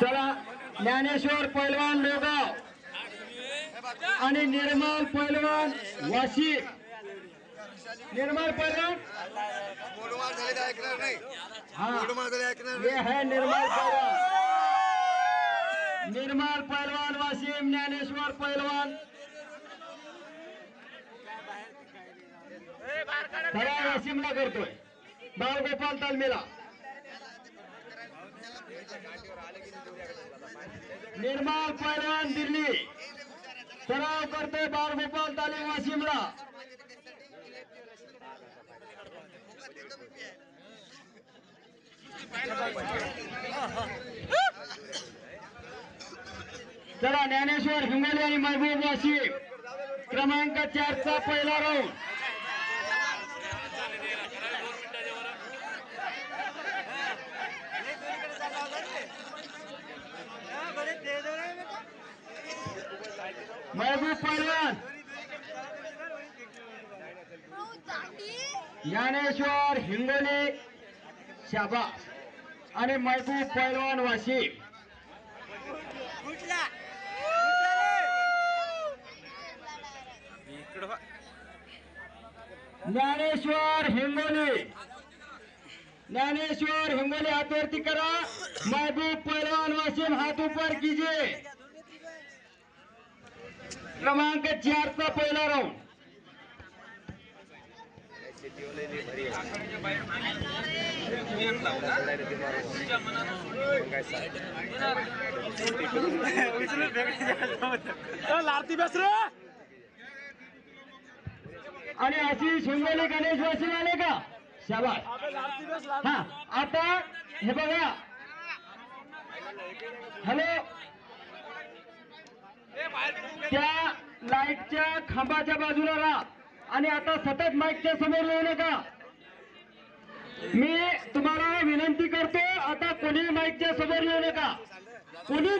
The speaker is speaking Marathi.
चला ज्ञानेश्वर पैलवान लोगाव आणि निर्मल पैलवान वाशी. निर्मल पैलवान ये है निर्मल पैलवान. निर्मल पैलवान वाशिम, ज्ञानेश्वर पैलवान. चला वाशिमला करतोय बाळगोपाल तालमीला. निर्मल पैलवान दिल्ली सराव करतोय बाळगोपाल तालीम वाशिमला. चला ज्ञानेश्वर हिंगोली आणि महबूब वाशिम क्रमांक 4 चा पहिला राऊंड. महबूब पैलवान ज्ञानेश्वर हिंगोली शाबास आणि महबूब पैलवान वाशिम. ज्ञानेश्वर हिंगोली, ज्ञानेश्वर हिंगोली हाथवरती करा. महबूब पैलवान वाशिम हाथ ऊपर कीजिए. क्रमांक 4 चा पहिला राऊंड. आणि आशिष हिंगोली गणेश वाशिम आले का? शाबास. हा आता हे बघा. हॅलो, त्या लाईटच्या खांबाच्या बाजूला राहा आणि आता सतत माईकच्या समोर येऊ नका. मी तुम्हाला विनंती करतो, आता कोणी माईकच्या समोर येऊ नका. कोणी